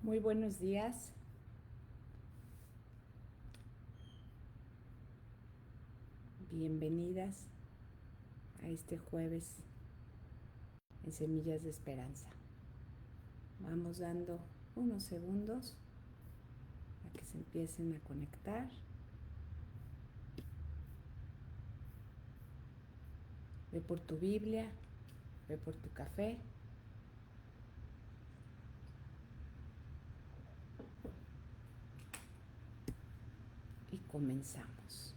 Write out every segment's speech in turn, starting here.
Muy buenos días. Bienvenidas a este jueves en Semillas de Esperanza. Vamos dando unos segundos a que se empiecen a conectar. Ve por tu Biblia, ve por tu café. Y comenzamos.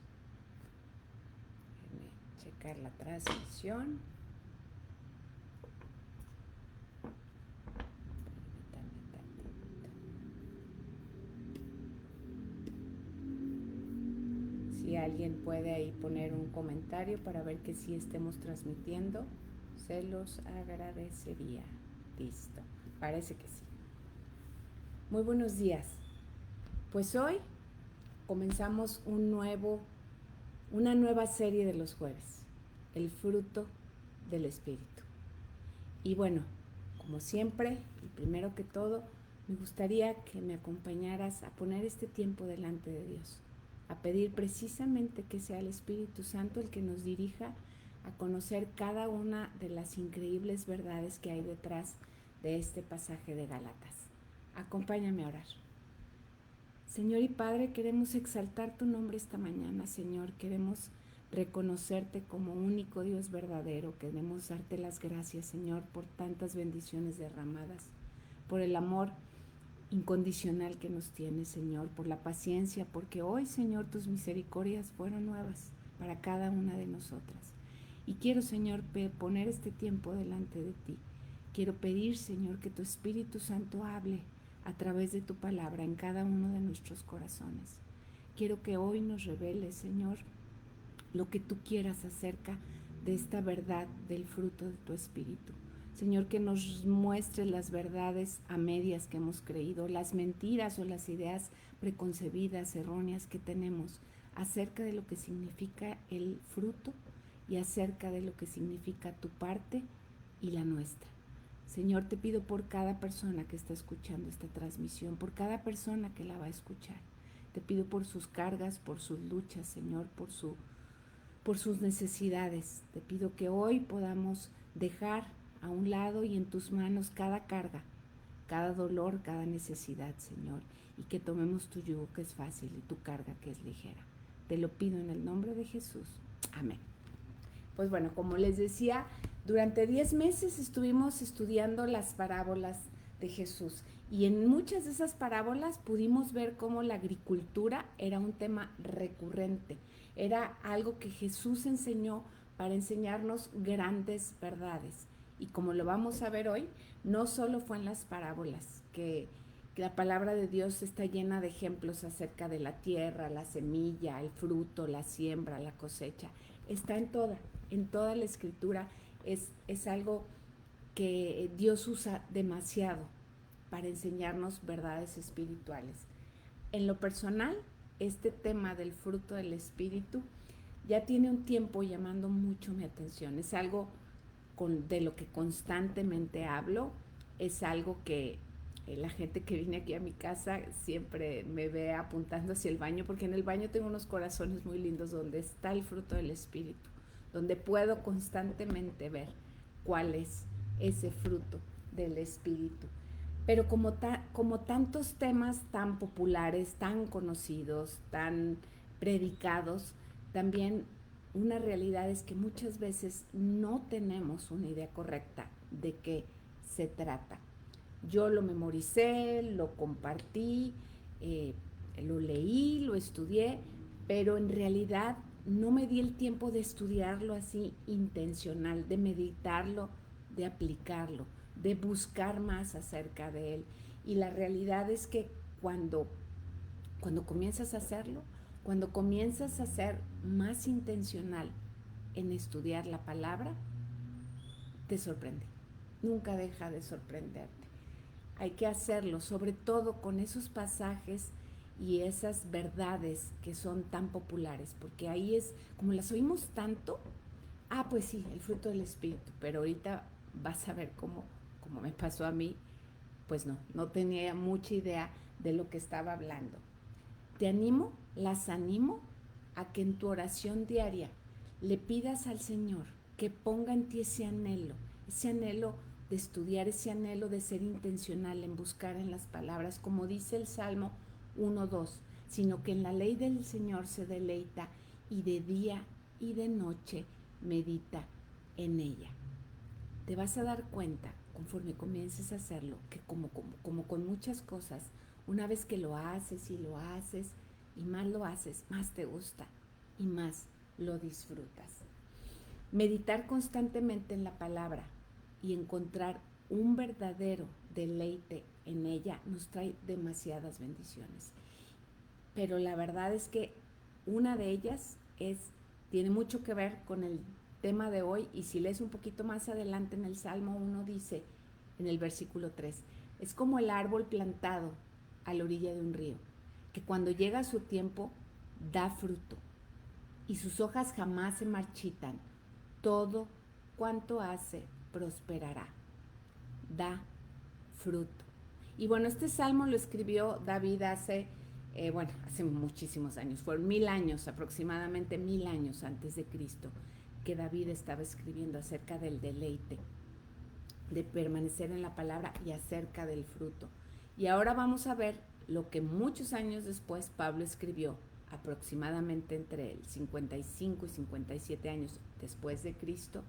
Déjenme checar la transmisión. Permítanme tantito. Si alguien puede ahí poner un comentario para ver que sí estemos transmitiendo, se los agradecería. Listo, parece que sí. Muy buenos días. Pues hoy comenzamos una nueva serie de los jueves, el fruto del Espíritu. Y bueno, como siempre, y primero que todo, me gustaría que me acompañaras a poner este tiempo delante de Dios, a pedir precisamente que sea el Espíritu Santo el que nos dirija a conocer cada una de las increíbles verdades que hay detrás de este pasaje de Gálatas. Acompáñame a orar. Señor y Padre, queremos exaltar tu nombre esta mañana, Señor. Queremos reconocerte como único Dios verdadero. Queremos darte las gracias, Señor, por tantas bendiciones derramadas, por el amor incondicional que nos tienes, Señor, por la paciencia, porque hoy, Señor, tus misericordias fueron nuevas para cada una de nosotras. Y quiero, Señor, poner este tiempo delante de ti. Quiero pedir, Señor, que tu Espíritu Santo hable a través de tu palabra en cada uno de nuestros corazones. Quiero que hoy nos reveles, Señor, lo que tú quieras acerca de esta verdad del fruto de tu Espíritu. Señor, que nos muestres las verdades a medias que hemos creído, las mentiras o las ideas preconcebidas, erróneas que tenemos acerca de lo que significa el fruto y acerca de lo que significa tu parte y la nuestra. Señor, te pido por cada persona que está escuchando esta transmisión, por cada persona que la va a escuchar. Te pido por sus cargas, por sus luchas, Señor, por sus necesidades. Te pido que hoy podamos dejar a un lado y en tus manos cada carga, cada dolor, cada necesidad, Señor, y que tomemos tu yugo que es fácil y tu carga que es ligera. Te lo pido en el nombre de Jesús. Amén. Pues bueno, como les decía, durante 10 meses estuvimos estudiando las parábolas de Jesús y en muchas de esas parábolas pudimos ver cómo la agricultura era un tema recurrente, era algo que Jesús enseñó para enseñarnos grandes verdades. Y como lo vamos a ver hoy, no solo fue en las parábolas, que la palabra de Dios está llena de ejemplos acerca de la tierra, la semilla, el fruto, la siembra, la cosecha. Está en toda la escritura. Es algo que Dios usa demasiado para enseñarnos verdades espirituales. En lo personal, este tema del fruto del Espíritu ya tiene un tiempo llamando mucho mi atención. Es algo de lo que constantemente hablo, es algo que la gente que viene aquí a mi casa siempre me ve apuntando hacia el baño, porque en el baño tengo unos corazones muy lindos donde está el fruto del Espíritu, donde puedo constantemente ver cuál es ese fruto del Espíritu. Pero como tantos temas tan populares, tan conocidos, tan predicados, también una realidad es que muchas veces no tenemos una idea correcta de qué se trata. Yo lo memoricé, lo compartí, lo leí, lo estudié, pero en realidad no me di el tiempo de estudiarlo así intencional, de meditarlo, de aplicarlo, de buscar más acerca de él. Y la realidad es que cuando comienzas a hacerlo, cuando comienzas a ser más intencional en estudiar la palabra, te sorprende. Nunca deja de sorprenderte. Hay que hacerlo, sobre todo con esos pasajes y esas verdades que son tan populares, porque ahí es, como las oímos tanto, pues sí, el fruto del Espíritu, pero ahorita vas a ver cómo me pasó a mí, pues no tenía mucha idea de lo que estaba hablando. Las animo a que en tu oración diaria le pidas al Señor que ponga en ti ese anhelo de estudiar, ese anhelo de ser intencional en buscar en las palabras, como dice el Salmo 1:2, sino que en la ley del Señor se deleita y de día y de noche medita en ella. Te vas a dar cuenta, conforme comiences a hacerlo, que como con muchas cosas, una vez que lo haces y más lo haces, más te gusta y más lo disfrutas. Meditar constantemente en la palabra y encontrar un verdadero deleite en ella nos trae demasiadas bendiciones. Pero la verdad es que una de ellas tiene mucho que ver con el tema de hoy, y si lees un poquito más adelante en el Salmo 1 dice, en el versículo 3, es como el árbol plantado a la orilla de un río, que cuando llega su tiempo da fruto y sus hojas jamás se marchitan. Todo cuanto hace prosperará. Da fruto. Y bueno, este salmo lo escribió David hace muchísimos años. Fueron 1000 años, aproximadamente 1000 años antes de Cristo, que David estaba escribiendo acerca del deleite, de permanecer en la palabra y acerca del fruto. Y ahora vamos a ver lo que muchos años después Pablo escribió, aproximadamente entre el 55 y 57 años después de Cristo,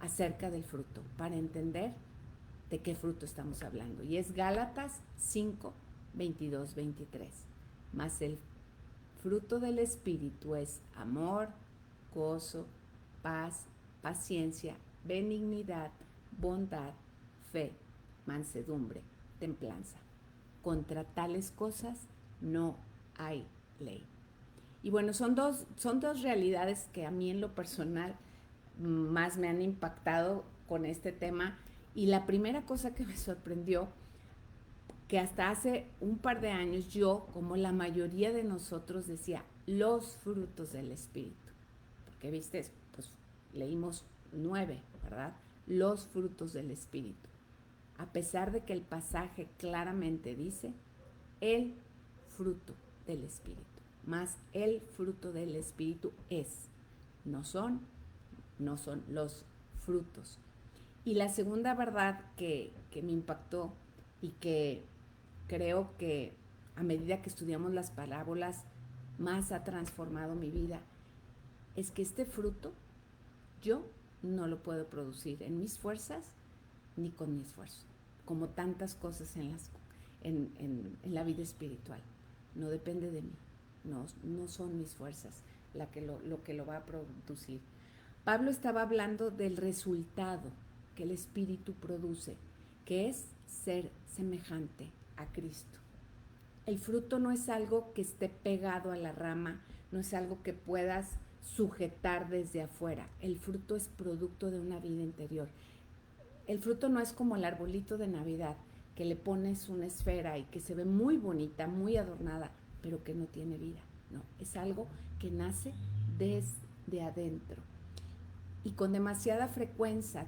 acerca del fruto, para entender de qué fruto estamos hablando. Y es Gálatas 5, 22, 23. Mas el fruto del Espíritu es amor, gozo, paz, paciencia, benignidad, bondad, fe, mansedumbre, templanza. Contra tales cosas no hay ley. Y bueno, son dos realidades que a mí en lo personal más me han impactado con este tema. Y la primera cosa que me sorprendió, que hasta hace un par de años yo, como la mayoría de nosotros, decía los frutos del Espíritu. Porque, viste, pues leímos 9, ¿verdad? Los frutos del Espíritu. A pesar de que el pasaje claramente dice el fruto del Espíritu. Más el fruto del Espíritu no son los frutos. Y la segunda verdad que me impactó y que creo que a medida que estudiamos las parábolas más ha transformado mi vida, es que este fruto yo no lo puedo producir en mis fuerzas ni con mi esfuerzo, como tantas cosas en la vida espiritual. No depende de mí, no son mis fuerzas lo que lo va a producir. Pablo estaba hablando del resultado que el Espíritu produce, que es ser semejante a Cristo. El fruto no es algo que esté pegado a la rama, no es algo que puedas sujetar desde afuera. El fruto es producto de una vida interior. El fruto no es como el arbolito de Navidad, que le pones una esfera y que se ve muy bonita, muy adornada, pero que no tiene vida. No, es algo que nace desde adentro. Y con demasiada frecuencia,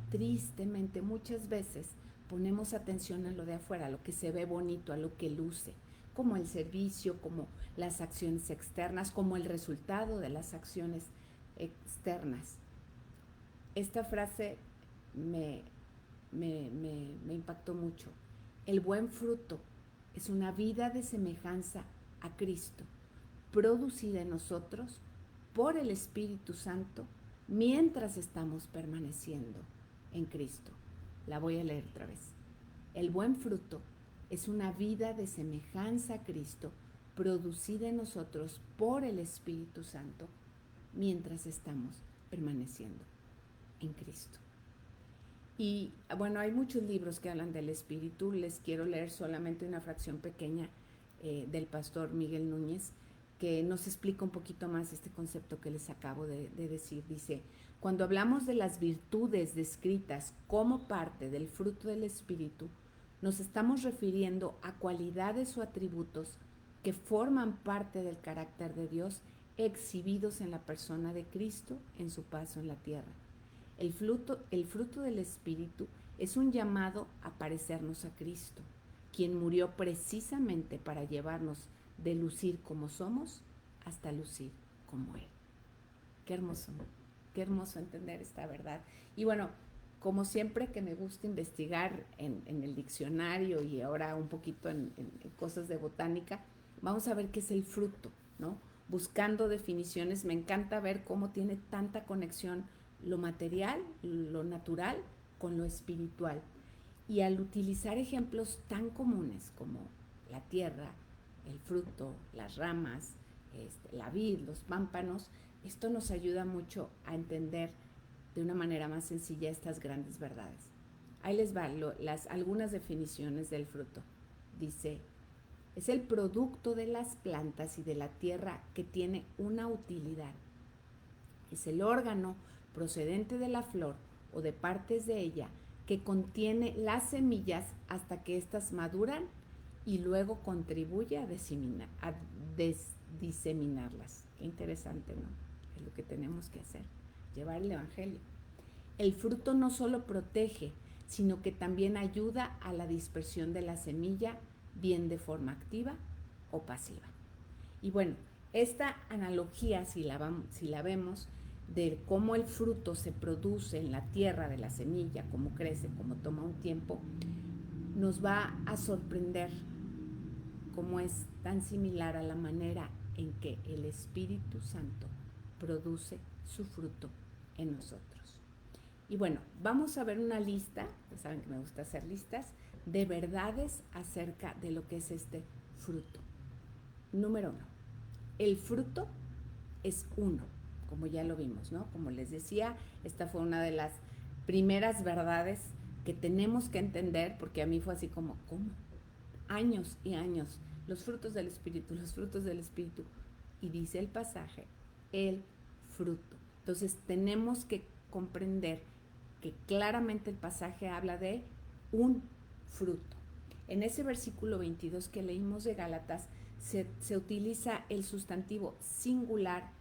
tristemente, muchas veces ponemos atención a lo de afuera, a lo que se ve bonito, a lo que luce, como el servicio, como las acciones externas, como el resultado de las acciones externas. Esta frase me impactó mucho. El buen fruto es una vida de semejanza a Cristo, producida en nosotros por el Espíritu Santo mientras estamos permaneciendo en Cristo. La voy a leer otra vez. El buen fruto es una vida de semejanza a Cristo, producida en nosotros por el Espíritu Santo mientras estamos permaneciendo en Cristo. Y bueno, hay muchos libros que hablan del Espíritu. Les quiero leer solamente una fracción pequeña del pastor Miguel Núñez, que nos explica un poquito más este concepto que les acabo de decir. Dice, cuando hablamos de las virtudes descritas como parte del fruto del Espíritu, nos estamos refiriendo a cualidades o atributos que forman parte del carácter de Dios exhibidos en la persona de Cristo en su paso en la tierra. El fruto del Espíritu Es un llamado a parecernos a Cristo, quien murió precisamente para llevarnos de lucir como somos hasta lucir como Él. Qué hermoso entender esta verdad. Y bueno, como siempre que me gusta investigar en el diccionario y ahora un poquito en cosas de botánica, vamos a ver qué es el fruto, ¿no? Buscando definiciones, me encanta ver cómo tiene tanta conexión lo material, lo natural, con lo espiritual. Y al utilizar ejemplos tan comunes como la tierra, el fruto, las ramas, la vid, los pámpanos, esto nos ayuda mucho a entender de una manera más sencilla estas grandes verdades. Ahí les va algunas definiciones del fruto. Dice, es el producto de las plantas y de la tierra que tiene una utilidad. Es el órgano procedente de la flor o de partes de ella que contiene las semillas hasta que éstas maduran y luego contribuye a diseminarlas. Qué interesante, ¿no? Es lo que tenemos que hacer, llevar el evangelio. El fruto no solo protege, sino que también ayuda a la dispersión de la semilla, bien de forma activa o pasiva. Y bueno, esta analogía, si la vemos, de cómo el fruto se produce en la tierra de la semilla, cómo crece, cómo toma un tiempo, nos va a sorprender cómo es tan similar a la manera en que el Espíritu Santo produce su fruto en nosotros. Y bueno, vamos a ver una lista, ya saben que me gusta hacer listas, de verdades acerca de lo que es este fruto. Número 1, el fruto es uno, como ya lo vimos, ¿no? Como les decía, esta fue una de las primeras verdades que tenemos que entender, porque a mí fue así como, ¿cómo? Años y años, los frutos del Espíritu, los frutos del Espíritu. Y dice el pasaje, el fruto. Entonces tenemos que comprender que claramente el pasaje habla de un fruto. En ese versículo 22 que leímos de Gálatas, se utiliza el sustantivo singular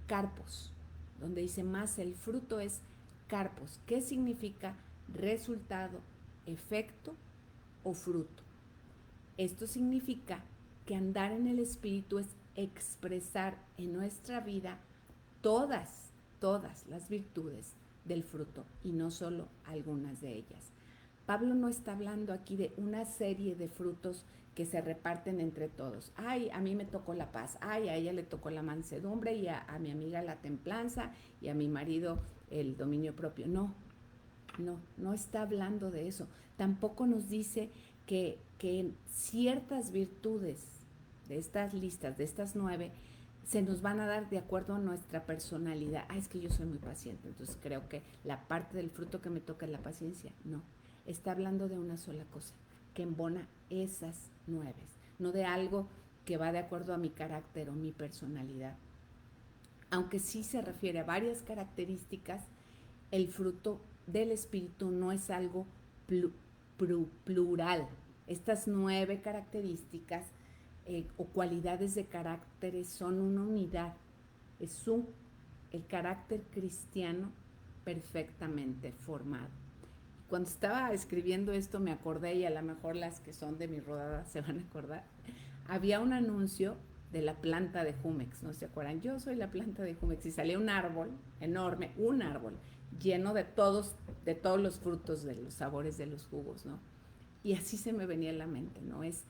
carpos, donde dice más el fruto es carpos, que significa resultado, efecto o fruto. Esto significa que andar en el Espíritu es expresar en nuestra vida todas las virtudes del fruto y no solo algunas de ellas. Pablo no está hablando aquí de una serie de frutos que se reparten entre todos. Ay, a mí me tocó la paz, ay, a ella le tocó la mansedumbre y a mi amiga la templanza y a mi marido el dominio propio. No está hablando de eso. Tampoco nos dice que ciertas virtudes de estas listas, de estas 9, se nos van a dar de acuerdo a nuestra personalidad. Es que yo soy muy paciente, entonces creo que la parte del fruto que me toca es la paciencia. No, está hablando de una sola cosa, que embona esas 9, no de algo que va de acuerdo a mi carácter o mi personalidad. Aunque sí se refiere a varias características, el fruto del Espíritu no es algo plural. Estas 9 características o cualidades de caracteres son una unidad. Es el carácter cristiano perfectamente formado. Cuando estaba escribiendo esto me acordé, y a lo mejor las que son de mi rodada se van a acordar, había un anuncio de la planta de Jumex, ¿no se acuerdan? Yo soy la planta de Jumex, y salía un árbol enorme, un árbol lleno de todos los frutos, de los sabores de los jugos, ¿no? Y así se me venía a la mente, ¿no? Es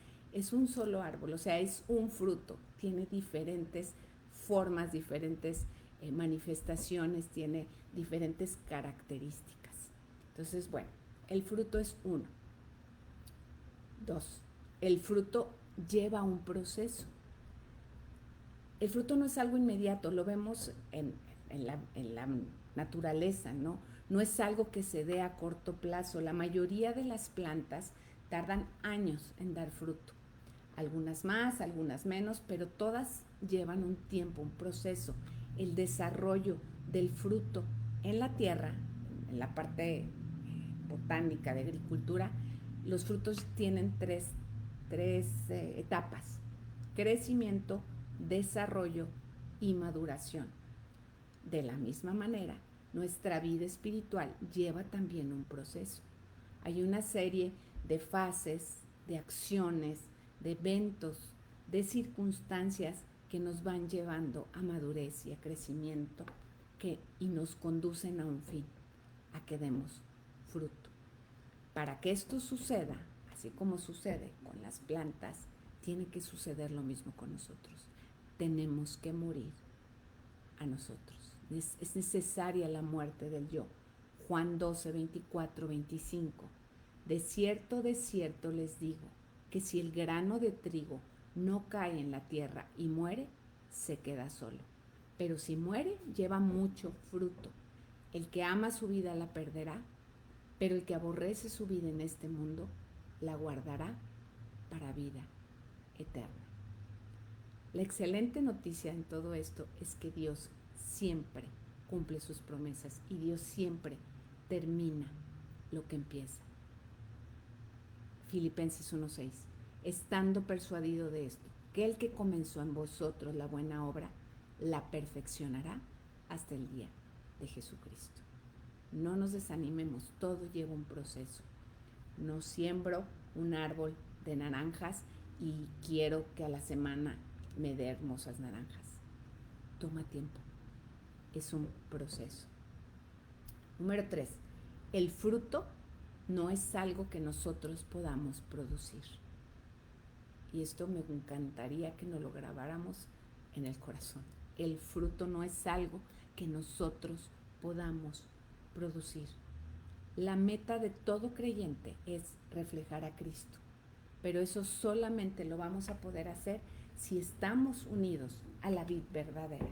un solo árbol, o sea, es un fruto, tiene diferentes formas, diferentes manifestaciones, tiene diferentes características. Entonces, bueno, el fruto es 1. 2, el fruto lleva un proceso. El fruto no es algo inmediato, lo vemos en la naturaleza, ¿no? No es algo que se dé a corto plazo. La mayoría de las plantas tardan años en dar fruto. Algunas más, algunas menos, pero todas llevan un tiempo, un proceso. El desarrollo del fruto en la tierra, en la parte botánica de agricultura, los frutos tienen tres etapas: crecimiento, desarrollo y maduración. De la misma manera, nuestra vida espiritual lleva también un proceso. Hay una serie de fases, de acciones, de eventos, de circunstancias que nos van llevando a madurez y a crecimiento y nos conducen a un fin, a que demos fruto. Para que esto suceda, así como sucede con las plantas, tiene que suceder lo mismo con nosotros. Tenemos que morir a nosotros. Es necesaria la muerte del yo. Juan 12, 24, 25. De cierto les digo, que si el grano de trigo no cae en la tierra y muere, se queda solo. Pero si muere, lleva mucho fruto. El que ama su vida la perderá, pero el que aborrece su vida en este mundo, la guardará para vida eterna. La excelente noticia en todo esto es que Dios siempre cumple sus promesas y Dios siempre termina lo que empieza. Filipenses 1:6. Estando persuadido de esto, que el que comenzó en vosotros la buena obra, la perfeccionará hasta el día de Jesucristo. No nos desanimemos, todo lleva un proceso. No siembro un árbol de naranjas y quiero que a la semana me dé hermosas naranjas. Toma tiempo, es un proceso. Número 3, el fruto no es algo que nosotros podamos producir. Y esto me encantaría que nos lo grabáramos en el corazón. El fruto no es algo que nosotros podamos producir. La meta de todo creyente es reflejar a Cristo, pero eso solamente lo vamos a poder hacer si estamos unidos a la vid verdadera.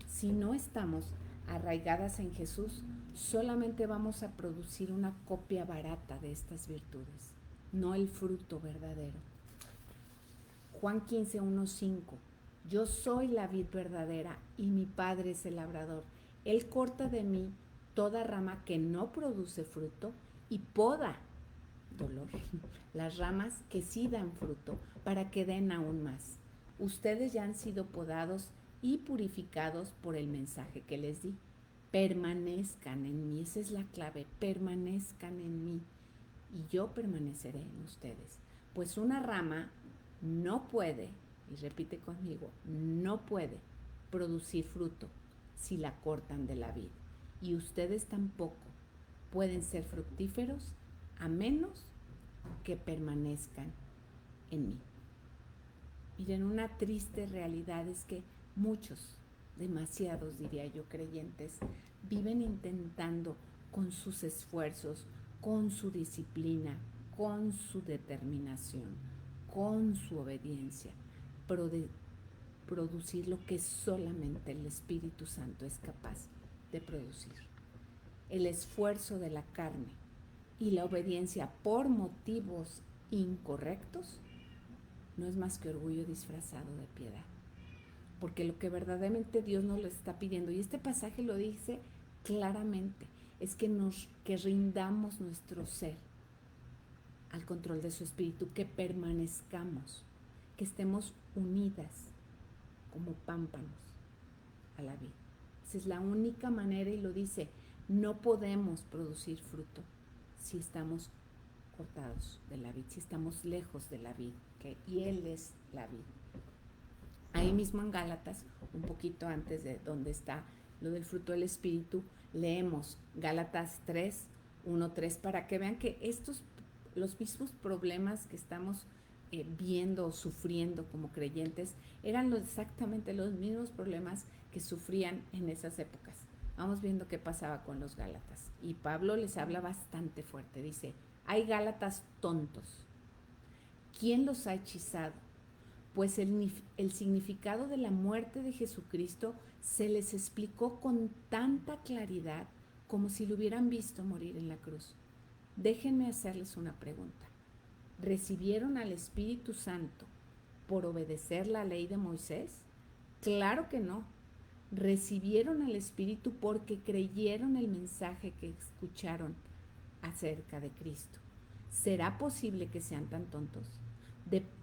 Si no estamos arraigadas en Jesús, solamente vamos a producir una copia barata de estas virtudes, no el fruto verdadero. Juan 15, 1, 5. Yo soy la vid verdadera y mi Padre es el labrador. Él corta de mí toda rama que no produce fruto y poda, dolor, las ramas que sí dan fruto para que den aún más. Ustedes ya han sido podados y purificados por el mensaje que les di. Permanezcan en mí, esa es la clave, permanezcan en mí y yo permaneceré en ustedes. Pues una rama no puede, y repite conmigo, no puede producir fruto si la cortan de la vid. Y ustedes tampoco pueden ser fructíferos a menos que permanezcan en mí. Miren, una triste realidad es que muchos, demasiados diría yo, creyentes, viven intentando con sus esfuerzos, con su disciplina, con su determinación, con su obediencia, producir lo que solamente el Espíritu Santo es capaz de producir. El esfuerzo de la carne y la obediencia por motivos incorrectos no es más que orgullo disfrazado de piedad. Porque lo que verdaderamente Dios nos lo está pidiendo, y este pasaje lo dice claramente, es que rindamos nuestro ser al control de su espíritu, que permanezcamos, que estemos unidas como pámpanos a la vida. Esa es la única manera, y lo dice, no podemos producir fruto si estamos cortados de la vid, si estamos lejos de la vid, y Él es la vid. Ahí mismo en Gálatas, un poquito antes de donde está lo del fruto del Espíritu, leemos Gálatas 3, 1, 3, para que vean que los mismos problemas que estamos viendo o sufriendo como creyentes, eran exactamente los mismos problemas que sufrían en esas épocas. Vamos viendo qué pasaba con los Gálatas. Y Pablo les habla bastante fuerte, dice, hay Gálatas tontos. ¿Quién los ha hechizado? Pues el significado de la muerte de Jesucristo se les explicó con tanta claridad como si lo hubieran visto morir en la cruz. Déjenme hacerles una pregunta. ¿Recibieron al Espíritu Santo por obedecer la ley de Moisés? Claro que no. Recibieron al Espíritu porque creyeron el mensaje que escucharon acerca de Cristo. ¿Será posible que sean tan tontos?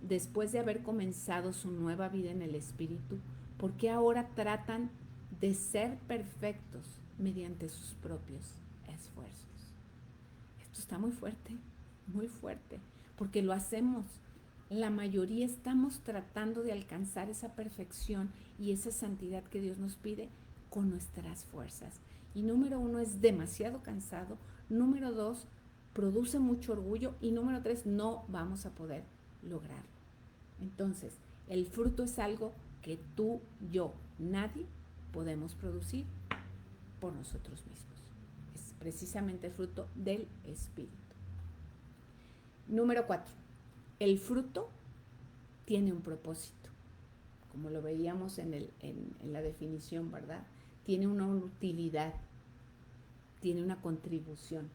Después de haber comenzado su nueva vida en el Espíritu, ¿por qué ahora tratan de ser perfectos mediante sus propios esfuerzos? Esto está muy fuerte. muy fuerte, porque lo hacemos. La mayoría estamos tratando de alcanzar esa perfección y esa santidad que Dios nos pide con nuestras fuerzas. Y número 1, es demasiado cansado. Número 2, produce mucho orgullo. Y número 3, no vamos a poder lograrlo. Entonces, el fruto es algo que tú, yo, nadie podemos producir por nosotros mismos. Es precisamente el fruto del Espíritu. Número 4, el fruto tiene un propósito, como lo veíamos en la definición, ¿verdad? Tiene una utilidad, tiene una contribución.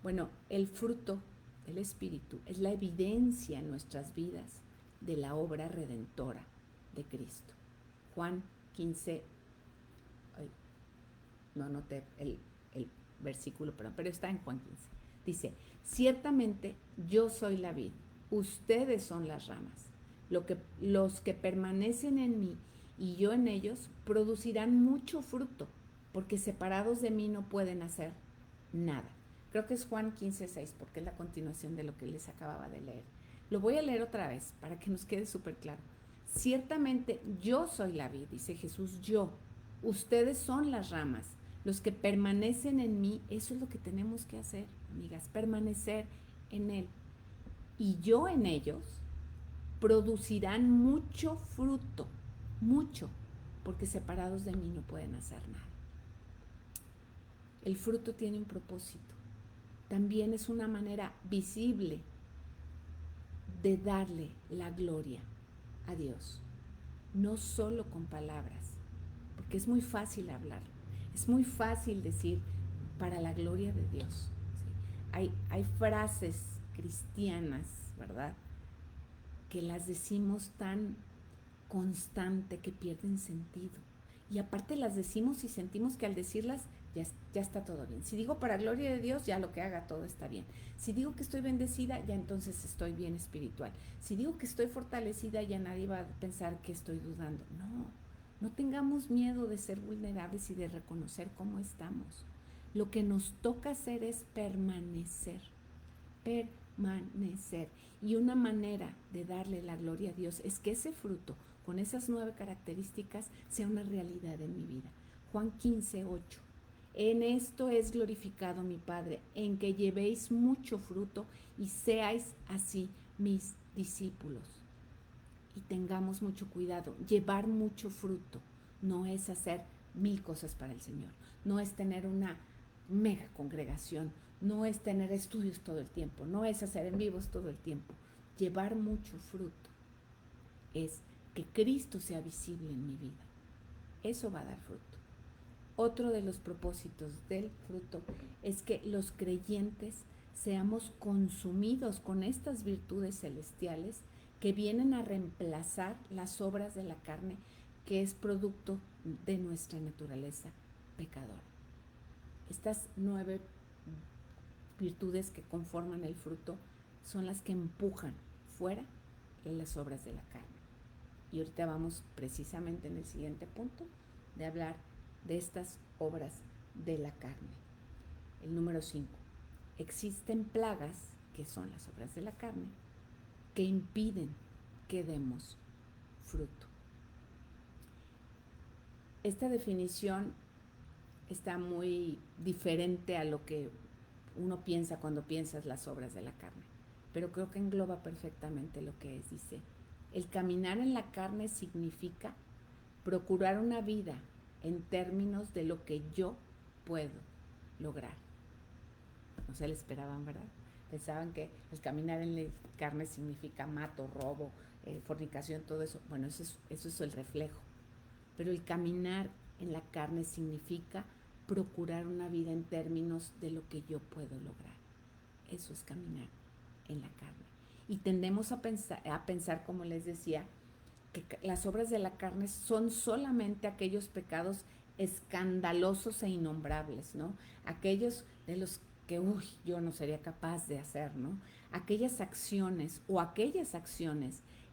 Bueno, el fruto del Espíritu es la evidencia en nuestras vidas de la obra redentora de Cristo. Juan 15, no anoté el versículo, pero está en Juan 15. Dice, ciertamente yo soy la vid, ustedes son las ramas. Los que permanecen en mí y yo en ellos producirán mucho fruto, porque separados de mí no pueden hacer nada. Creo que es Juan 15:6, porque es la continuación de lo que les acababa de leer. Lo voy a leer otra vez para que nos quede súper claro. Ciertamente yo soy la vid, dice Jesús, yo. Ustedes son las ramas. Los que permanecen en mí, eso es lo que tenemos que hacer, amigas, permanecer en Él. Y yo en ellos producirán mucho fruto, mucho, porque separados de mí no pueden hacer nada. El fruto tiene un propósito. También es una manera visible de darle la gloria a Dios, no solo con palabras, porque es muy fácil hablar, es muy fácil decir para la gloria de Dios. ¿Sí? Hay frases cristianas, ¿verdad?, que las decimos tan constante que pierden sentido. Y aparte las decimos y sentimos que al decirlas ya está todo bien. Si digo para gloria de Dios, ya lo que haga todo está bien. Si digo que estoy bendecida, ya entonces estoy bien espiritual. Si digo que estoy fortalecida, ya nadie va a pensar que estoy dudando. No tengamos miedo de ser vulnerables y de reconocer cómo estamos. Lo que nos toca hacer es permanecer. Y una manera de darle la gloria a Dios es que ese fruto, con esas 9 características, sea una realidad en mi vida. Juan 15:8. En esto es glorificado mi Padre, en que llevéis mucho fruto y seáis así mis discípulos. Y tengamos mucho cuidado. Llevar mucho fruto no es hacer 1000 cosas para el Señor, no es tener una mega congregación, no es tener estudios todo el tiempo, no es hacer en vivos todo el tiempo. Llevar mucho fruto es que Cristo sea visible en mi vida. Eso va a dar fruto. Otro de los propósitos del fruto es que los creyentes seamos consumidos con estas virtudes celestiales que vienen a reemplazar las obras de la carne, que es producto de nuestra naturaleza pecadora. Estas 9 virtudes que conforman el fruto son las que empujan fuera las obras de la carne. Y ahorita vamos precisamente en el siguiente punto de hablar de estas obras de la carne. El número 5. Existen plagas, que son las obras de la carne, que impiden que demos fruto. Esta definición está muy diferente a lo que uno piensa cuando piensas las obras de la carne, pero creo que engloba perfectamente lo que es. Dice, el caminar en la carne significa procurar una vida en términos de lo que yo puedo lograr. No se le esperaban, ¿verdad? Pensaban que el caminar en la carne significa mato, robo, fornicación, todo eso. Bueno, eso es el reflejo. Pero el caminar en la carne significa procurar una vida en términos de lo que yo puedo lograr. Eso es caminar en la carne. Y tendemos a pensar, como les decía, que las obras de la carne son solamente aquellos pecados escandalosos e innombrables, ¿no? Aquellos de los que, yo no sería capaz de hacer, ¿no? Aquellas acciones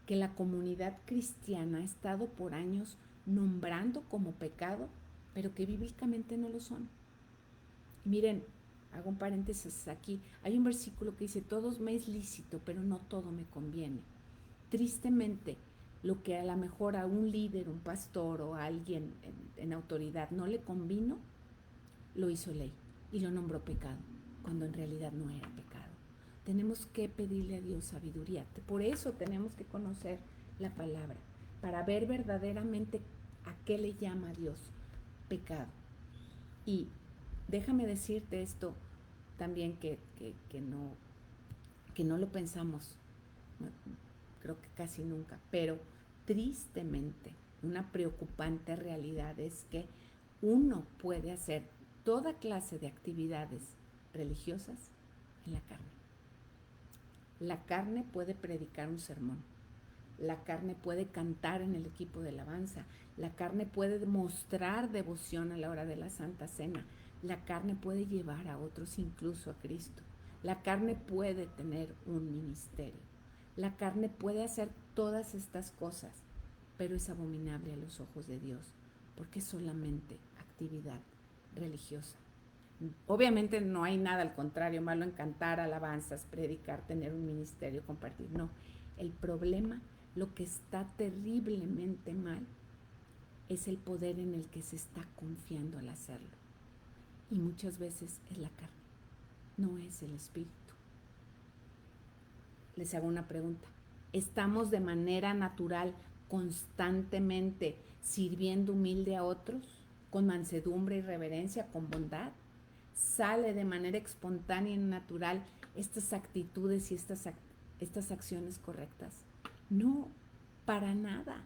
que la comunidad cristiana ha estado por años nombrando como pecado, pero que bíblicamente no lo son. Miren, Hago un paréntesis aquí. Hay un versículo que dice, todo me es lícito, pero no todo me conviene. Tristemente, lo que a lo mejor a un líder, un pastor o a alguien en autoridad no le convino, lo hizo ley y lo nombró pecado, cuando en realidad no era pecado. Tenemos que pedirle a Dios sabiduría. Por eso tenemos que conocer la palabra, para ver verdaderamente a qué le llama Dios pecado. Y déjame decirte esto también que no lo pensamos, creo que casi nunca, pero tristemente una preocupante realidad es que uno puede hacer toda clase de actividades religiosas en la carne. La carne puede predicar un sermón, la carne puede cantar en el equipo de alabanza, la carne puede mostrar devoción a la hora de la Santa Cena, la carne puede llevar a otros incluso a Cristo, la carne puede tener un ministerio, la carne puede hacer todas estas cosas, pero es abominable a los ojos de Dios, porque es solamente actividad religiosa. Obviamente no hay nada al contrario malo en cantar alabanzas, predicar, tener un ministerio, compartir. No, el problema, lo que está terriblemente mal, es el poder en el que se está confiando al hacerlo. Y muchas veces es la carne, no es el espíritu. Les hago una pregunta. ¿Estamos de manera natural constantemente sirviendo humilde a otros, con mansedumbre y reverencia, con bondad? ¿Sale de manera espontánea y natural estas actitudes y estas acciones correctas? No, para nada,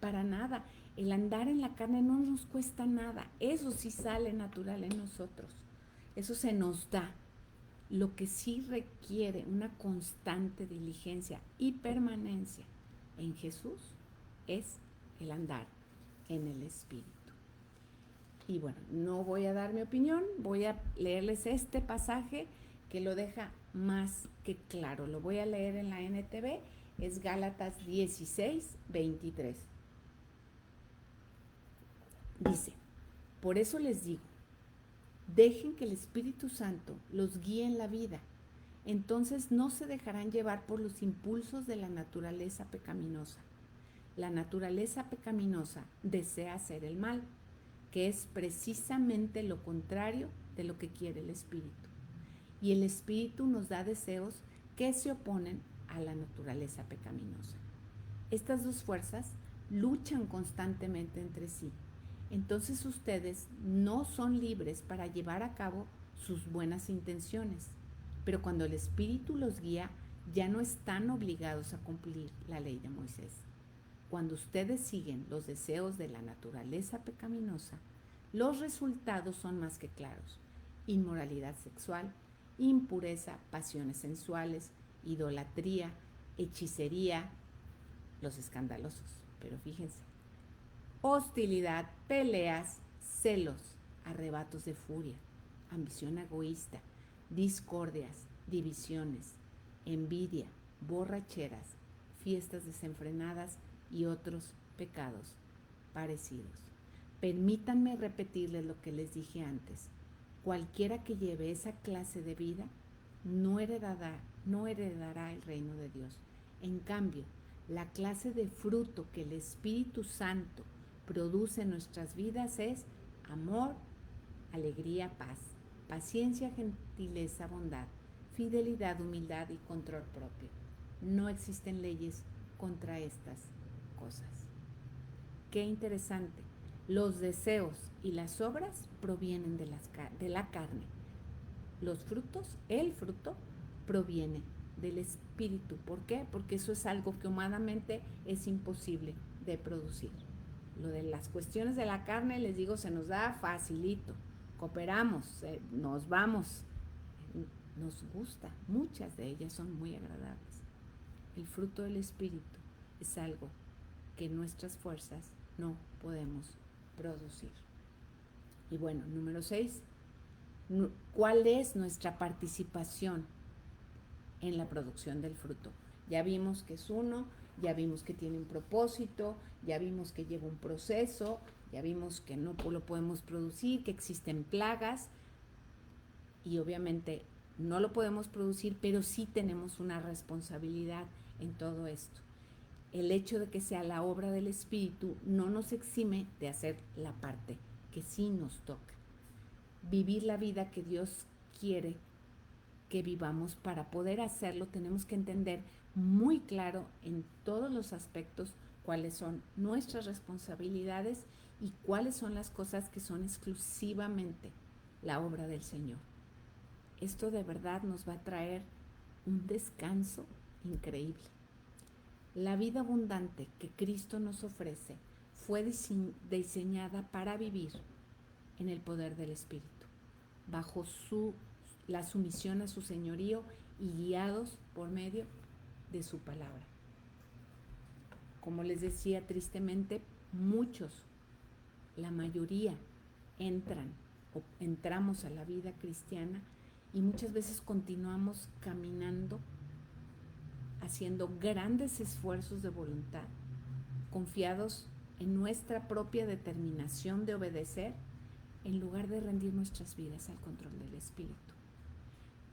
para nada. El andar en la carne no nos cuesta nada, eso sí sale natural en nosotros, eso se nos da. Lo que sí requiere una constante diligencia y permanencia en Jesús es el andar en el Espíritu. Y bueno, no voy a dar mi opinión, voy a leerles este pasaje que lo deja más que claro. Lo voy a leer en la NTV, es Gálatas 16, 23. Dice, por eso les digo, dejen que el Espíritu Santo los guíe en la vida. Entonces no se dejarán llevar por los impulsos de la naturaleza pecaminosa. La naturaleza pecaminosa desea hacer el mal, que es precisamente lo contrario de lo que quiere el Espíritu. Y el Espíritu nos da deseos que se oponen a la naturaleza pecaminosa. Estas dos fuerzas luchan constantemente entre sí. Entonces ustedes no son libres para llevar a cabo sus buenas intenciones, pero cuando el Espíritu los guía, ya no están obligados a cumplir la ley de Moisés. Cuando ustedes siguen los deseos de la naturaleza pecaminosa, los resultados son más que claros: inmoralidad sexual, impureza, pasiones sensuales, idolatría, hechicería, los escandalosos. Pero fíjense, hostilidad, peleas, celos, arrebatos de furia, ambición egoísta, discordias, divisiones, envidia, borracheras, fiestas desenfrenadas y otros pecados parecidos. Permítanme repetirles lo que les dije antes. Cualquiera que lleve esa clase de vida no heredará el reino de Dios. En cambio, la clase de fruto que el Espíritu Santo produce en nuestras vidas es amor, alegría, paz, paciencia, gentileza, bondad, fidelidad, humildad y control propio. No existen leyes contra estas cosas. Qué interesante. Los deseos y las obras provienen de la carne. Los frutos, el fruto, proviene del Espíritu. ¿Por qué? Porque eso es algo que humanamente es imposible de producir. Lo de las cuestiones de la carne, les digo, se nos da facilito. Cooperamos, nos vamos, nos gusta. Muchas de ellas son muy agradables. El fruto del Espíritu es algo que nuestras fuerzas no podemos producir. Y bueno, número 6, ¿cuál es nuestra participación en la producción del fruto? Ya vimos que es uno, ya vimos que tiene un propósito, ya vimos que lleva un proceso, ya vimos que no lo podemos producir, que existen plagas. y obviamente no lo podemos producir, pero sí tenemos una responsabilidad en todo esto. El hecho de que sea la obra del Espíritu no nos exime de hacer la parte que sí nos toca. Vivir la vida que Dios quiere que vivamos. Para poder hacerlo tenemos que entender muy claro en todos los aspectos cuáles son nuestras responsabilidades y cuáles son las cosas que son exclusivamente la obra del Señor. Esto de verdad nos va a traer un descanso increíble. La vida abundante que Cristo nos ofrece fue diseñada para vivir en el poder del Espíritu, bajo la sumisión a su señorío y guiados por medio de su palabra. Como les decía, tristemente, muchos, la mayoría, entramos a la vida cristiana y muchas veces continuamos caminando, haciendo grandes esfuerzos de voluntad, confiados en nuestra propia determinación de obedecer, en lugar de rendir nuestras vidas al control del Espíritu.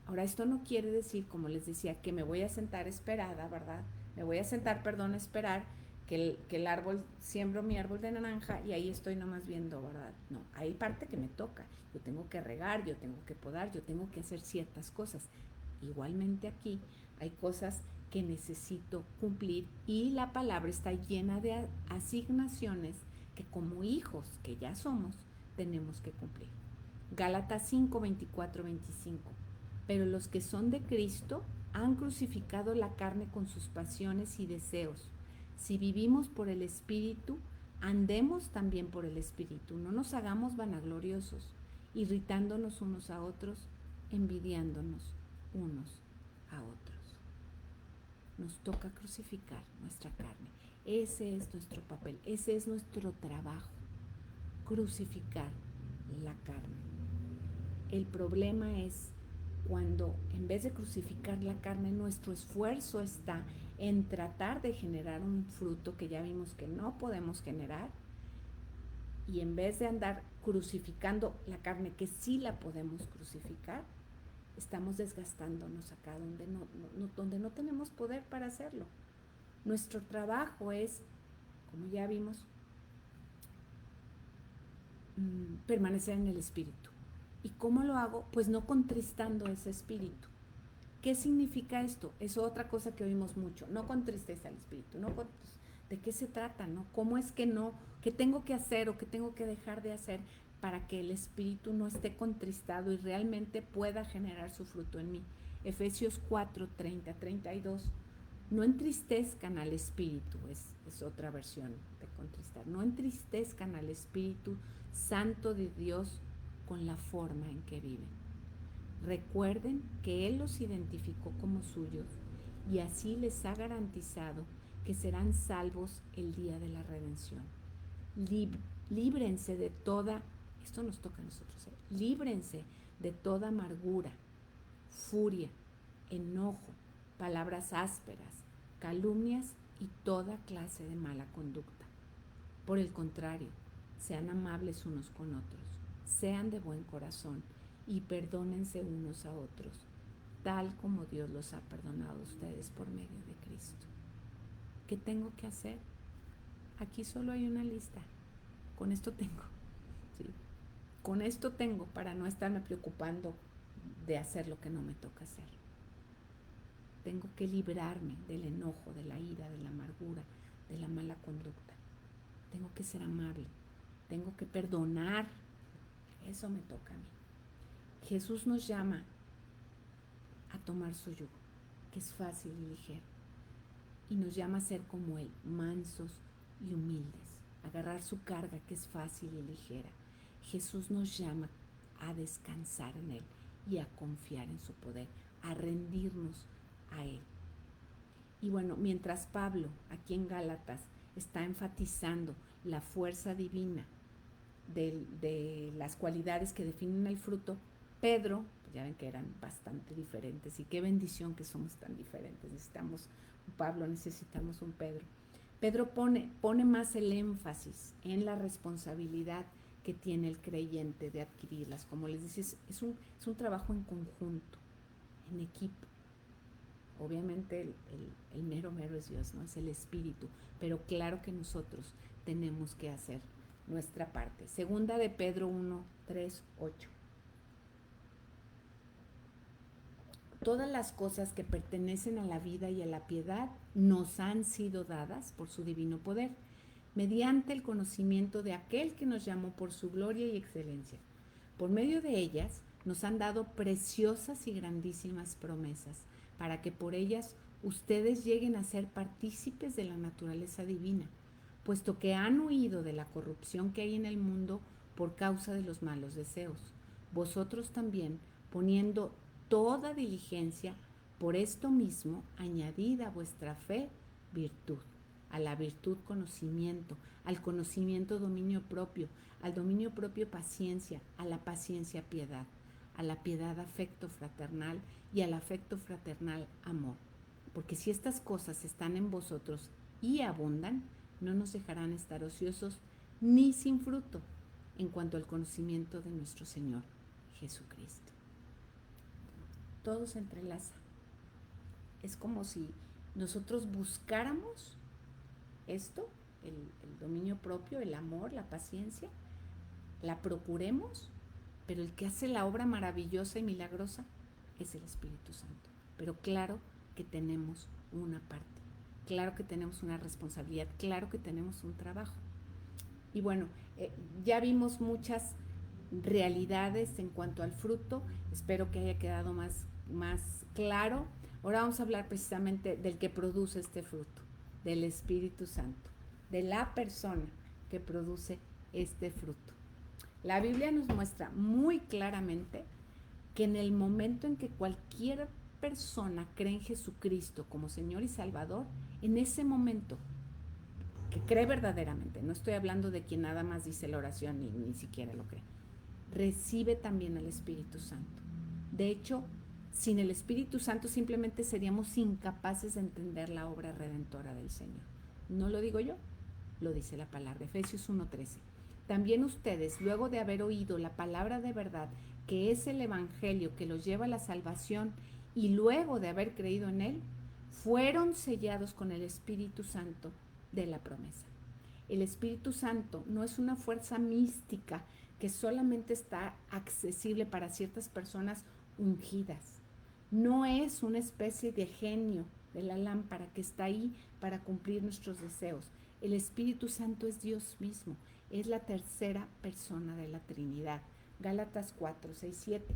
Ahora, esto no quiere decir, como les decía, que me voy a sentar esperada, ¿verdad? Me voy a sentar, a esperar que el árbol, siembro mi árbol de naranja y ahí estoy nomás viendo, ¿verdad? No, hay parte que me toca. Yo tengo que regar, yo tengo que podar, yo tengo que hacer ciertas cosas. Igualmente aquí hay cosas que necesito cumplir y la palabra está llena de asignaciones que como hijos que ya somos, tenemos que cumplir. Gálatas 5, 24, 25. Pero los que son de Cristo han crucificado la carne con sus pasiones y deseos. Si vivimos por el Espíritu, andemos también por el Espíritu. No nos hagamos vanagloriosos, irritándonos unos a otros, envidiándonos unos a otros. Nos toca crucificar nuestra carne. Ese es nuestro papel, ese es nuestro trabajo, crucificar la carne. El problema es cuando en vez de crucificar la carne, nuestro esfuerzo está en tratar de generar un fruto que ya vimos que no podemos generar, y en vez de andar crucificando la carne que sí la podemos crucificar, estamos desgastándonos acá donde no tenemos poder para hacerlo. Nuestro trabajo es, como ya vimos, permanecer en el Espíritu. ¿Y cómo lo hago? Pues no contristando ese Espíritu. ¿Qué significa esto? Es otra cosa que oímos mucho. No contristes al Espíritu. ¿De qué se trata? ¿No? ¿Cómo es que no? ¿Qué tengo que hacer o qué tengo que dejar de hacer para que el Espíritu no esté contristado y realmente pueda generar su fruto en mí? Efesios 4, 30, 32. No entristezcan al Espíritu, es otra versión de contristar. No entristezcan al Espíritu Santo de Dios con la forma en que viven. Recuerden que Él los identificó como suyos y así les ha garantizado que serán salvos el día de la redención. Líbrense de toda, esto nos toca a nosotros, líbrense de toda amargura, furia, enojo, palabras ásperas, calumnias y toda clase de mala conducta. Por el contrario, sean amables unos con otros, sean de buen corazón y perdónense unos a otros, tal como Dios los ha perdonado a ustedes por medio de Cristo. ¿Qué tengo que hacer? Aquí solo hay una lista. Con esto tengo. ¿Sí? Con esto tengo para no estarme preocupando de hacer lo que no me toca hacer. Tengo que librarme del enojo, de la ira, de la amargura, de la mala conducta. Tengo que ser amable. Tengo que perdonar. Eso me toca a mí. Jesús nos llama a tomar su yugo, que es fácil y ligero. Y nos llama a ser como Él, mansos y humildes. Agarrar su carga, que es fácil y ligera. Jesús nos llama a descansar en Él y a confiar en su poder, a rendirnos a Él. Y bueno, mientras Pablo, aquí en Gálatas, está enfatizando la fuerza divina de las cualidades que definen el fruto, Pedro, pues ya ven que eran bastante diferentes, y qué bendición que somos tan diferentes. Necesitamos un Pablo, necesitamos un Pedro. Pedro pone más el énfasis en la responsabilidad que tiene el creyente de adquirirlas. Como les decía, es un trabajo en conjunto, en equipo. Obviamente el mero es Dios, ¿no? Es el Espíritu, pero claro que nosotros tenemos que hacer nuestra parte. Segunda de Pedro 1, 3, 8. Todas las cosas que pertenecen a la vida y a la piedad nos han sido dadas por su divino poder, mediante el conocimiento de aquel que nos llamó por su gloria y excelencia. Por medio de ellas nos han dado preciosas y grandísimas promesas, para que por ellas ustedes lleguen a ser partícipes de la naturaleza divina, puesto que han huido de la corrupción que hay en el mundo por causa de los malos deseos. Vosotros también, poniendo toda diligencia, por esto mismo, añadid a vuestra fe virtud, a la virtud conocimiento, al conocimiento dominio propio, al dominio propio paciencia, a la paciencia piedad, a la piedad afecto fraternal y al afecto fraternal amor. Porque si estas cosas están en vosotros y abundan, no nos dejarán estar ociosos ni sin fruto en cuanto al conocimiento de nuestro Señor Jesucristo. Todo se entrelaza. Es como si nosotros buscáramos esto, el dominio propio, el amor, la paciencia, la procuremos, pero el que hace la obra maravillosa y milagrosa es el Espíritu Santo. Pero claro que tenemos una parte, claro que tenemos una responsabilidad, claro que tenemos un trabajo. Y bueno, ya vimos muchas realidades en cuanto al fruto, espero que haya quedado más claro. Ahora vamos a hablar precisamente del que produce este fruto, del Espíritu Santo, de la persona que produce este fruto. La Biblia nos muestra muy claramente que en el momento en que cualquier persona cree en Jesucristo como Señor y Salvador, en ese momento que cree verdaderamente, no estoy hablando de quien nada más dice la oración ni siquiera lo cree, recibe también al Espíritu Santo. De hecho, sin el Espíritu Santo simplemente seríamos incapaces de entender la obra redentora del Señor. No lo digo yo, lo dice la palabra, Efesios 1:13. También ustedes, luego de haber oído la palabra de verdad, que es el Evangelio que los lleva a la salvación, y luego de haber creído en él, fueron sellados con el Espíritu Santo de la promesa. El Espíritu Santo no es una fuerza mística que solamente está accesible para ciertas personas ungidas. No es una especie de genio de la lámpara que está ahí para cumplir nuestros deseos. El Espíritu Santo es Dios mismo, es la tercera persona de la Trinidad. Gálatas 4, 6, 7.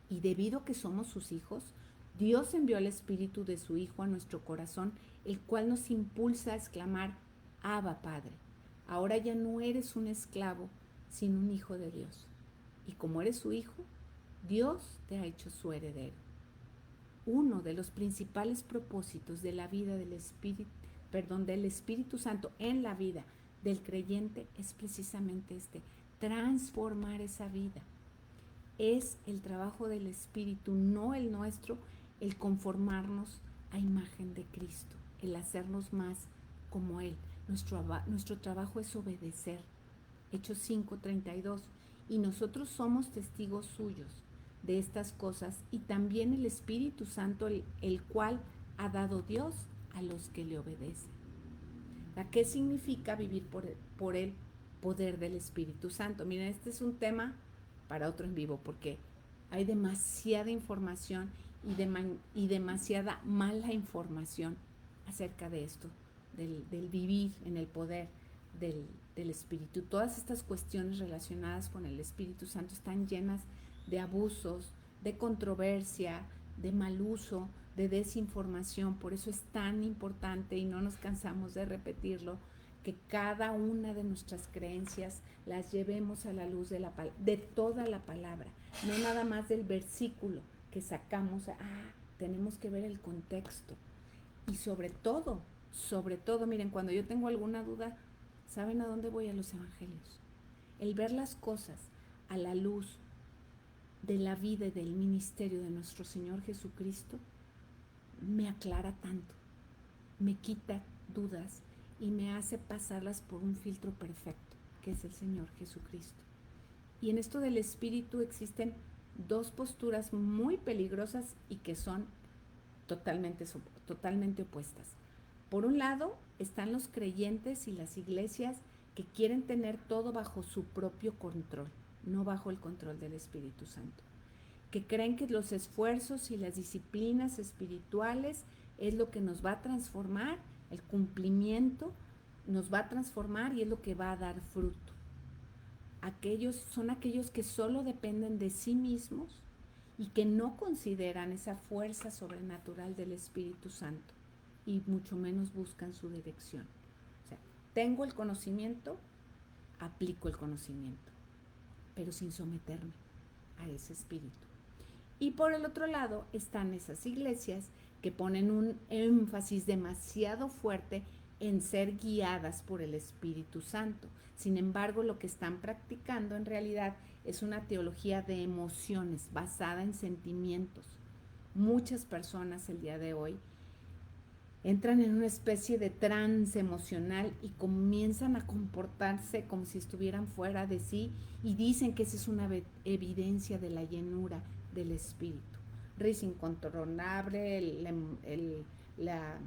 Y debido a que somos sus hijos, Dios envió el Espíritu de su Hijo a nuestro corazón, el cual nos impulsa a exclamar: Abba, Padre. Ahora ya no eres un esclavo, sino un hijo de Dios. Y como eres su hijo, Dios te ha hecho su heredero. Uno de los principales propósitos de la vida del Espíritu Santo en la vida del creyente es precisamente transformar esa vida. Es el trabajo del Espíritu, no el nuestro, el conformarnos a imagen de Cristo, el hacernos más como Él. Nuestro trabajo es obedecer. Hechos 5:32. Y nosotros somos testigos suyos de estas cosas, y también el Espíritu Santo, el cual ha dado Dios a los que le obedecen. ¿Qué significa vivir por el poder del Espíritu Santo? Miren, este es un tema para otro en vivo, porque hay demasiada información y demasiada mala información acerca de esto, del vivir en el poder del Espíritu. Todas estas cuestiones relacionadas con el Espíritu Santo están llenas de abusos, de controversia, de mal uso, de desinformación. Por eso es tan importante, y no nos cansamos de repetirlo, que cada una de nuestras creencias las llevemos a la luz de toda la palabra, no nada más del versículo que sacamos. Tenemos que ver el contexto. Y sobre todo, miren, cuando yo tengo alguna duda, ¿saben a dónde voy? A los evangelios. El ver las cosas a la luz de la vida y del ministerio de nuestro Señor Jesucristo me aclara tanto, me quita dudas y me hace pasarlas por un filtro perfecto. que es el Señor Jesucristo. Y en esto del espíritu existen dos posturas muy peligrosas y que son totalmente opuestas. Por un lado están los creyentes y las iglesias que quieren tener todo bajo su propio control, no bajo el control del Espíritu Santo, que creen que los esfuerzos y las disciplinas espirituales es lo que nos va a transformar, el cumplimiento nos va a transformar y es lo que va a dar fruto. Son aquellos que solo dependen de sí mismos y que no consideran esa fuerza sobrenatural del Espíritu Santo y mucho menos buscan su dirección. O sea, tengo el conocimiento, aplico el conocimiento, pero sin someterme a ese espíritu. Y por el otro lado están esas iglesias que ponen un énfasis demasiado fuerte en ser guiadas por el Espíritu Santo. Sin embargo, lo que están practicando en realidad es una teología de emociones basada en sentimientos. Muchas personas el día de hoy entran en una especie de trance emocional y comienzan a comportarse como si estuvieran fuera de sí y dicen que esa es una evidencia de la llenura del Espíritu. Risa incontrolable, la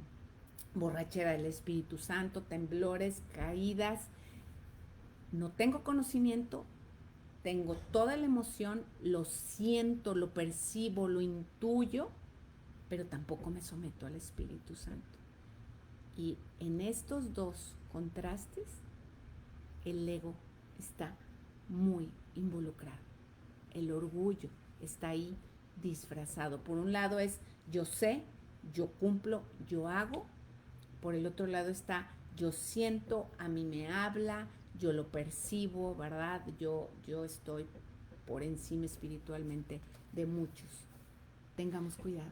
borrachera del Espíritu Santo, temblores, caídas. No tengo conocimiento, tengo toda la emoción, lo siento, lo percibo, lo intuyo, pero tampoco me someto al Espíritu Santo. Y en estos dos contrastes, el ego está muy involucrado. El orgullo está ahí disfrazado. Por un lado es yo sé, yo cumplo, yo hago. Por el otro lado está yo siento, a mí me habla, yo lo percibo, ¿verdad? Yo estoy por encima espiritualmente de muchos. Tengamos cuidado,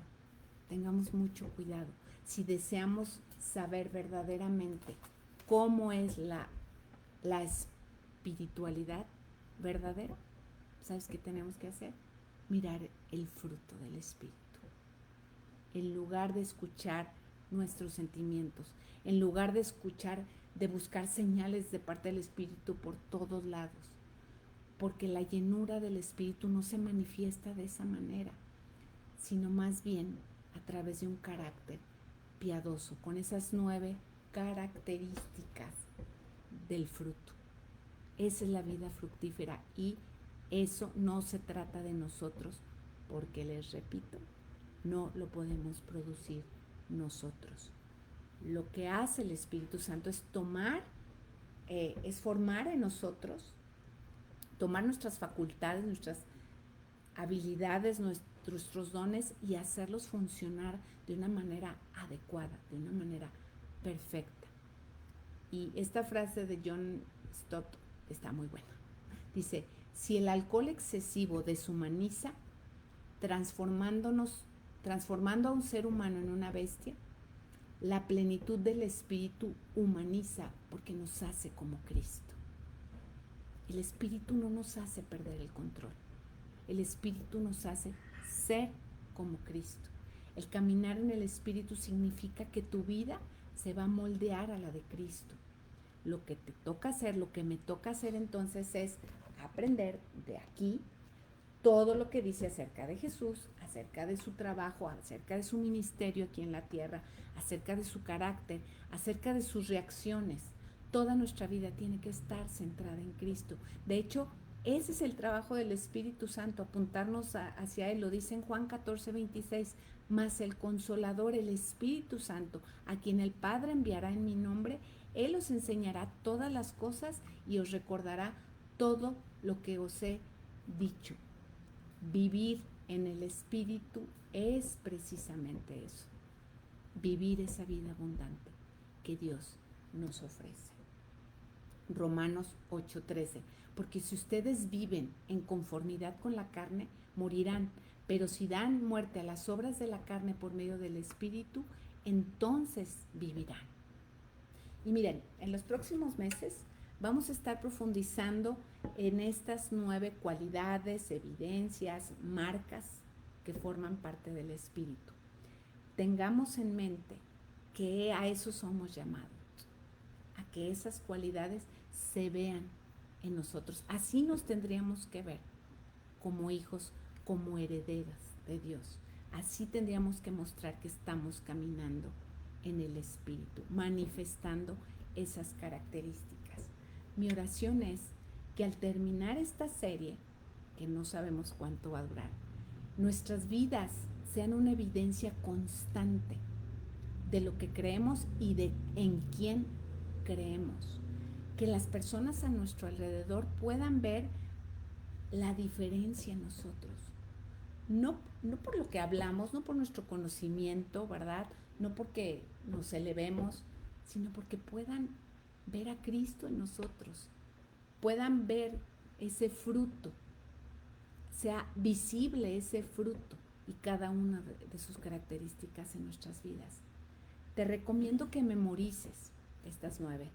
tengamos mucho cuidado. Si deseamos saber verdaderamente cómo es la espiritualidad verdadera, ¿sabes qué tenemos que hacer? Mirar el fruto del Espíritu. En lugar de escuchar nuestros sentimientos, en lugar de escuchar, de buscar señales de parte del Espíritu por todos lados, porque la llenura del Espíritu no se manifiesta de esa manera, sino más bien a través de un carácter piadoso, con esas 9 características del fruto. Esa es la vida fructífera y eso no se trata de nosotros, porque les repito, no lo podemos producir nosotros. Lo que hace el Espíritu Santo es formar en nosotros, tomar nuestras facultades, nuestras habilidades, nuestros dones y hacerlos funcionar de una manera adecuada, de una manera perfecta. Y esta frase de John Stott está muy buena. Dice, si el alcohol excesivo deshumaniza, transformando a un ser humano en una bestia, la plenitud del Espíritu humaniza porque nos hace como Cristo. El Espíritu no nos hace perder el control. El Espíritu nos hace ser como Cristo. El caminar en el Espíritu significa que tu vida se va a moldear a la de Cristo. Lo que te toca hacer, lo que me toca hacer entonces es aprender de aquí todo lo que dice acerca de Jesús, acerca de su trabajo, acerca de su ministerio aquí en la tierra, acerca de su carácter, acerca de sus reacciones. Toda nuestra vida tiene que estar centrada en Cristo. De hecho, ese es el trabajo del Espíritu Santo, apuntarnos hacia Él. Lo dice en Juan 14:26, mas el Consolador, el Espíritu Santo, a quien el Padre enviará en mi nombre, Él os enseñará todas las cosas y os recordará todo lo que os he dicho. Vivir en el Espíritu es precisamente eso, vivir esa vida abundante que Dios nos ofrece. Romanos 8:13, porque si ustedes viven en conformidad con la carne, morirán, pero si dan muerte a las obras de la carne por medio del Espíritu, entonces vivirán. Y miren, en los próximos meses vamos a estar profundizando en estas 9 cualidades, evidencias, marcas que forman parte del Espíritu. Tengamos en mente que a eso somos llamados, a que esas cualidades se vean en nosotros. Así nos tendríamos que ver como hijos, como herederas de Dios. Así tendríamos que mostrar que estamos caminando en el Espíritu, manifestando esas características. Mi oración es que al terminar esta serie, que no sabemos cuánto va a durar, nuestras vidas sean una evidencia constante de lo que creemos y de en quién creemos. Que las personas a nuestro alrededor puedan ver la diferencia en nosotros. No por lo que hablamos, no por nuestro conocimiento, ¿verdad? No porque nos elevemos, sino porque puedan ver a Cristo en nosotros, puedan ver ese fruto, sea visible ese fruto y cada una de sus características en nuestras vidas. Te recomiendo que memorices estas nueve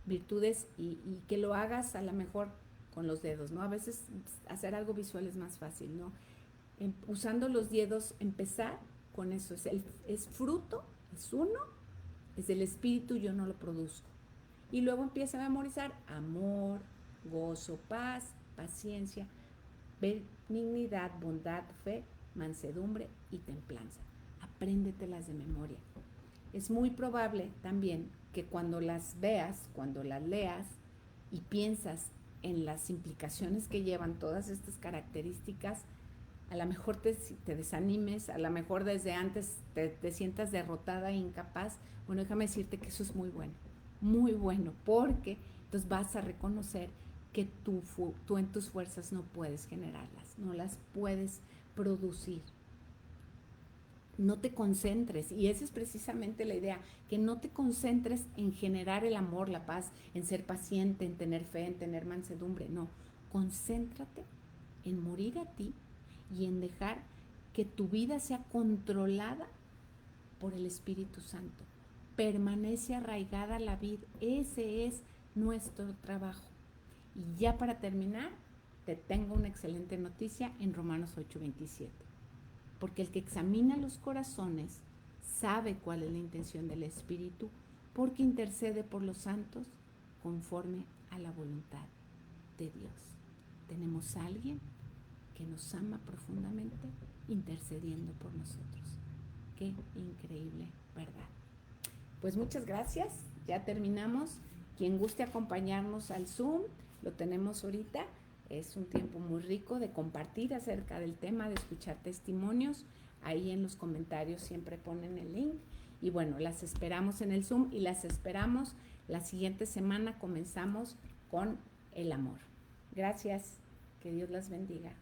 virtudes y que lo hagas a lo mejor con los dedos, ¿no? A veces hacer algo visual es más fácil, ¿no? Usando los dedos, empezar con eso. Es fruto, es uno, es del Espíritu, yo no lo produzco. Y luego empieza a memorizar amor, gozo, paz, paciencia, benignidad, bondad, fe, mansedumbre y templanza. Apréndetelas de memoria. Es muy probable también que cuando las veas, cuando las leas y piensas en las implicaciones que llevan todas estas características, a lo mejor te desanimes, a lo mejor desde antes te sientas derrotada e incapaz. Bueno, déjame decirte que eso es muy bueno, porque entonces vas a reconocer que tú en tus fuerzas no puedes generarlas, no las puedes producir. No te concentres, y esa es precisamente la idea, que no te concentres en generar el amor, la paz, en ser paciente, en tener fe, en tener mansedumbre, no, concéntrate en morir a ti y en dejar que tu vida sea controlada por el Espíritu Santo. Permanece arraigada la vida, ese es nuestro trabajo. Y ya para terminar, te tengo una excelente noticia en Romanos 8:27. Porque el que examina los corazones sabe cuál es la intención del Espíritu, porque intercede por los santos conforme a la voluntad de Dios. Tenemos a alguien que nos ama profundamente intercediendo por nosotros. Qué increíble, ¿verdad? Pues muchas gracias, ya terminamos. Quien guste acompañarnos al Zoom, lo tenemos ahorita. Es un tiempo muy rico de compartir acerca del tema, de escuchar testimonios. Ahí en los comentarios siempre ponen el link. Y bueno, las esperamos en el Zoom y las esperamos la siguiente semana. Comenzamos con el amor. Gracias, que Dios las bendiga.